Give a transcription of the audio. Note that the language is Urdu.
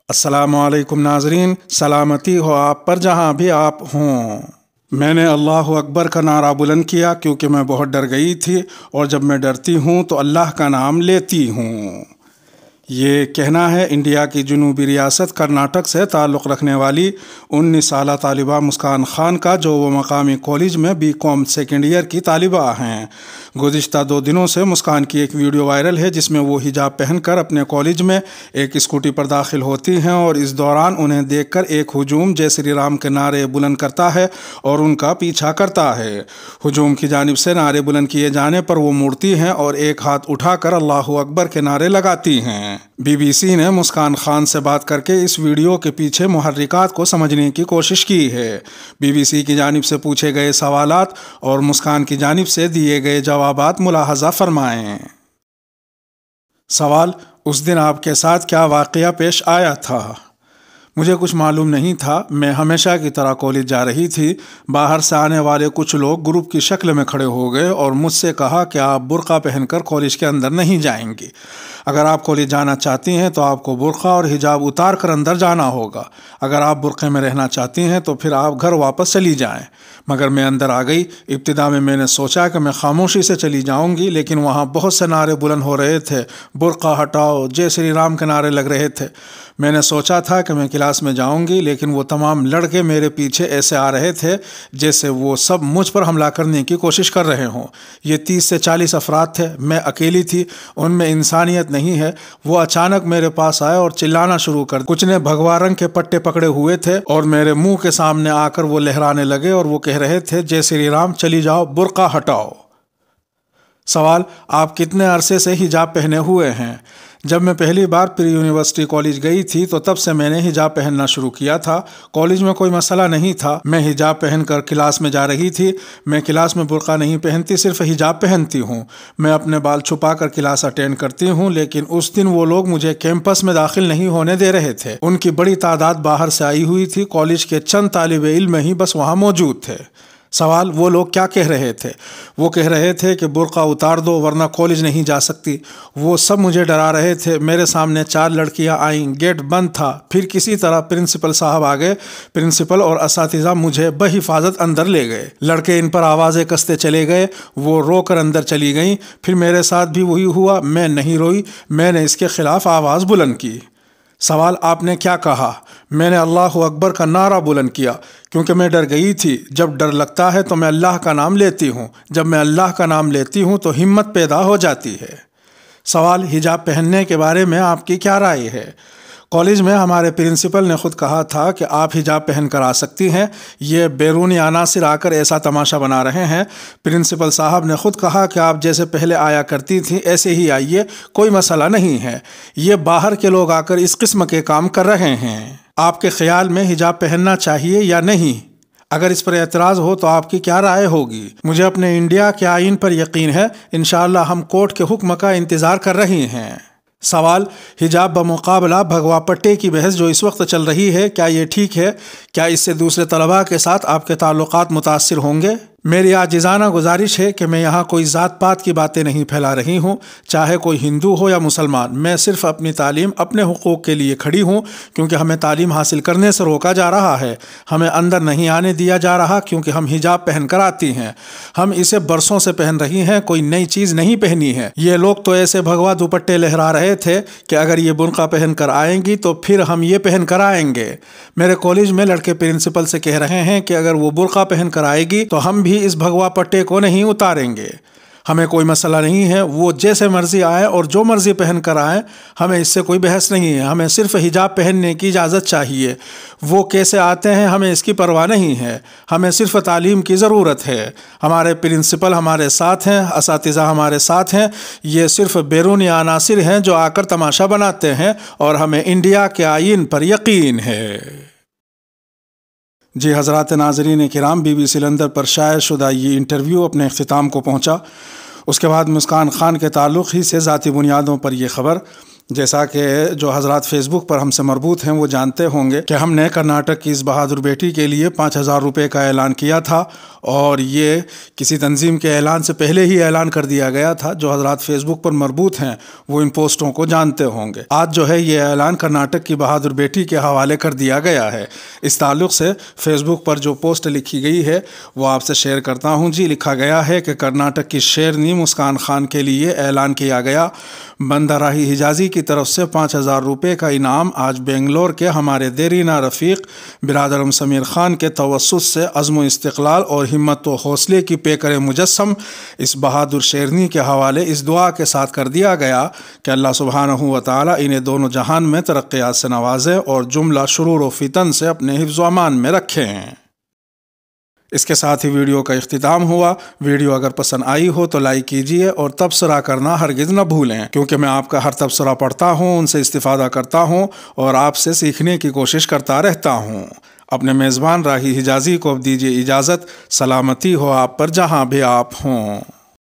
السلام علیکم ناظرین، سلامتی ہو آپ پر جہاں بھی آپ ہوں۔ میں نے اللہ اکبر کا نعرہ بلند کیا کیونکہ میں بہت ڈر گئی تھی، اور جب میں ڈرتی ہوں تو اللہ کا نام لیتی ہوں۔ یہ کہنا ہے انڈیا کی جنوبی ریاست کرناٹک سے تعلق رکھنے والی 19 سالہ طالبہ مسکان خان کا، جو وہ مقامی کالج میں BCom سیکنڈ ایئر کی طالبہ ہیں۔ گزشتہ 2 دنوں سے مسکان کی ایک ویڈیو وائرل ہے جس میں وہ حجاب پہن کر اپنے کالج میں ایک اسکوٹی پر داخل ہوتی ہیں، اور اس دوران انہیں دیکھ کر ایک ہجوم جے شری رام کے نعرے بلند کرتا ہے اور ان کا پیچھا کرتا ہے۔ ہجوم کی جانب سے نعرے بلند کیے جانے پر وہ مڑتی ہیں اور ایک ہاتھ اٹھا کر اللہ اکبر کے نعرے لگاتی ہیں۔ BBC نے مسکان خان سے بات کر کے اس ویڈیو کے پیچھے محرکات کو سمجھنے کی کوشش کی ہے۔ BBC کی جانب سے پوچھے گئے سوالات اور مسکان کی جانب سے دیے گئے جوابات ملاحظہ فرمائیں۔ سوال: اس دن آپ کے ساتھ کیا واقعہ پیش آیا تھا؟ مجھے کچھ معلوم نہیں تھا، میں ہمیشہ کی طرح کالج جا رہی تھی۔ باہر سے آنے والے کچھ لوگ گروپ کی شکل میں کھڑے ہو گئے اور مجھ سے کہا کہ آپ برقع پہن کر کالج کے اندر نہیں جائیں گی۔ اگر آپ کالج جانا چاہتی ہیں تو آپ کو برقع اور حجاب اتار کر اندر جانا ہوگا۔ اگر آپ برقعے میں رہنا چاہتی ہیں تو پھر آپ گھر واپس چلی جائیں۔ مگر میں اندر آ گئی۔ ابتدا میں نے سوچا کہ میں خاموشی سے چلی جاؤں گی، لیکن وہاں بہت سے نعرے بلند ہو رہے تھے۔ برقع ہٹاؤ، جے شری رام کے نعرے لگ رہے تھے۔ میں نے سوچا تھا کہ میں کلاس میں جاؤں گی، لیکن وہ تمام لڑکے میرے پیچھے ایسے آ رہے تھے جیسے وہ سب مجھ پر حملہ کرنے کی کوشش کر رہے ہوں۔ یہ 30 سے 40 افراد تھے، میں اکیلی تھی، ان میں انسانیت نہیں ہے۔ وہ اچانک میرے پاس آئے اور چلانا شروع کر دیا۔ کچھ نے بھگوا رنگ کے پٹے پکڑے ہوئے تھے اور میرے منہ کے سامنے آ کر وہ لہرانے لگے اور وہ کہہ رہے تھے، جے شری رام چلی جاؤ، برقع ہٹاؤ۔ سوال: آپ کتنے عرصے سے حجاب پہنے ہوئے ہیں؟ جب میں پہلی بار پری یونیورسٹی کالج گئی تھی تو تب سے میں نے حجاب پہننا شروع کیا تھا۔ کالج میں کوئی مسئلہ نہیں تھا، میں حجاب پہن کر کلاس میں جا رہی تھی۔ میں کلاس میں برقع نہیں پہنتی، صرف حجاب پہنتی ہوں۔ میں اپنے بال چھپا کر کلاس اٹینڈ کرتی ہوں، لیکن اس دن وہ لوگ مجھے کیمپس میں داخل نہیں ہونے دے رہے تھے۔ ان کی بڑی تعداد باہر سے آئی ہوئی تھی، کالج کے چند طالب علم ہی بس وہاں موجود تھے۔ سوال: وہ لوگ کیا کہہ رہے تھے؟ وہ کہہ رہے تھے کہ برقع اتار دو ورنہ کالج نہیں جا سکتی۔ وہ سب مجھے ڈرا رہے تھے۔ میرے سامنے 4 لڑکیاں آئیں، گیٹ بند تھا، پھر کسی طرح پرنسپل صاحب آ گئے۔ پرنسپل اور اساتذہ مجھے بحفاظت اندر لے گئے۔ لڑکے ان پر آوازیں کستے چلے گئے، وہ رو کر اندر چلی گئیں۔ پھر میرے ساتھ بھی وہی ہوا، میں نہیں روئی، میں نے اس کے خلاف آواز بلند کی۔ سوال: آپ نے کیا کہا؟ میں نے اللہ اکبر کا نعرہ بلند کیا کیونکہ میں ڈر گئی تھی۔ جب ڈر لگتا ہے تو میں اللہ کا نام لیتی ہوں۔ جب میں اللہ کا نام لیتی ہوں تو ہمت پیدا ہو جاتی ہے۔ سوال: حجاب پہننے کے بارے میں آپ کی کیا رائے ہے؟ کالج میں ہمارے پرنسپل نے خود کہا تھا کہ آپ حجاب پہن کر آ سکتی ہیں، یہ بیرونی عناصر آ کر ایسا تماشا بنا رہے ہیں۔ پرنسپل صاحب نے خود کہا کہ آپ جیسے پہلے آیا کرتی تھیں ایسے ہی آئیے، کوئی مسئلہ نہیں ہے۔ یہ باہر کے لوگ آ کر اس قسم کے کام کر رہے ہیں۔ آپ کے خیال میں حجاب پہننا چاہیے یا نہیں؟ اگر اس پر اعتراض ہو تو آپ کی کیا رائے ہوگی؟ مجھے اپنے انڈیا کے آئین پر یقین ہے، انشاءاللہ ہم کورٹ کے حکم کا انتظار کر رہی ہیں۔ سوال: حجاب بمقابلہ بھگوا پٹے کی بحث جو اس وقت چل رہی ہے، کیا یہ ٹھیک ہے؟ کیا اس سے دوسرے طلباء کے ساتھ آپ کے تعلقات متاثر ہوں گے؟ میری عاجزانہ گزارش ہے کہ میں یہاں کوئی ذات پات کی باتیں نہیں پھیلا رہی ہوں، چاہے کوئی ہندو ہو یا مسلمان۔ میں صرف اپنی تعلیم، اپنے حقوق کے لیے کھڑی ہوں، کیونکہ ہمیں تعلیم حاصل کرنے سے روکا جا رہا ہے۔ ہمیں اندر نہیں آنے دیا جا رہا کیونکہ ہم حجاب پہن کر آتی ہیں۔ ہم اسے برسوں سے پہن رہی ہیں، کوئی نئی چیز نہیں پہنی ہے۔ یہ لوگ تو ایسے بھگوا دوپٹے لہرا رہے تھے کہ اگر یہ برقع پہن کر آئیں گی تو پھر ہم یہ پہن کر آئیں گے۔ میرے کالج میں لڑکے پرنسپل سے کہہ رہے ہیں کہ اگر وہ برقع پہن کر آئے گی تو ہم بھی اس بھگوا پٹے کو نہیں اتاریں گے۔ ہمیں کوئی مسئلہ نہیں ہے، وہ جیسے مرضی آئے اور جو مرضی پہن کر آئیں، ہمیں اس سے کوئی بحث نہیں ہے۔ ہمیں صرف حجاب پہننے کی اجازت چاہیے۔ وہ کیسے آتے ہیں ہمیں اس کی پرواہ نہیں ہے، ہمیں صرف تعلیم کی ضرورت ہے۔ ہمارے پرنسپل ہمارے ساتھ ہیں، اساتذہ ہمارے ساتھ ہیں، یہ صرف بیرونی عناصر ہیں جو آ کر تماشا بناتے ہیں، اور ہمیں انڈیا کے آئین پر یقین ہے۔ جی حضرات ناظرین کرام، BBC لندن پر شائع شدہ یہ انٹرویو اپنے اختتام کو پہنچا۔ اس کے بعد مسکان خان کے تعلق ہی سے ذاتی بنیادوں پر یہ خبر جیسا کہ جو حضرات فیس بک پر ہم سے مربوط ہیں وہ جانتے ہوں گے کہ ہم نے کرناٹک کی اس بہادر بیٹی کے لیے 5,000 روپے کا اعلان کیا تھا، اور یہ کسی تنظیم کے اعلان سے پہلے ہی اعلان کر دیا گیا تھا۔ جو حضرات فیس بک پر مربوط ہیں وہ ان پوسٹوں کو جانتے ہوں گے۔ آج جو ہے یہ اعلان کرناٹک کی بہادر بیٹی کے حوالے کر دیا گیا ہے۔ اس تعلق سے فیس بک پر جو پوسٹ لکھی گئی ہے وہ آپ سے شیئر کرتا ہوں جی۔ لکھا گیا ہے کہ کرناٹک کی شیرنی مسکان خان کے لیے اعلان کیا گیا۔ بندہ راہی حجازی کی طرف سے 5,000 روپے کا انعام آج بنگلور کے ہمارے دیرینہ رفیق برادرم سمیر خان کے توسط سے عزم و استقلال اور ہمت و حوصلے کی پیکر مجسم اس بہادر شیرنی کے حوالے اس دعا کے ساتھ کر دیا گیا کہ اللہ سبحانہ و تعالیٰ انہیں دونوں جہان میں ترقیات سے نوازے اور جملہ شرور و فتن سے اپنے حفظ و امان میں رکھیں۔ اس کے ساتھ ہی ویڈیو کا اختتام ہوا۔ ویڈیو اگر پسند آئی ہو تو لائک کیجئے اور تبصرہ کرنا ہرگز نہ بھولیں، کیونکہ میں آپ کا ہر تبصرہ پڑھتا ہوں، ان سے استفادہ کرتا ہوں اور آپ سے سیکھنے کی کوشش کرتا رہتا ہوں۔ اپنے میزبان راہی حجازی کو اب دیجئے اجازت۔ سلامتی ہو آپ پر جہاں بھی آپ ہوں۔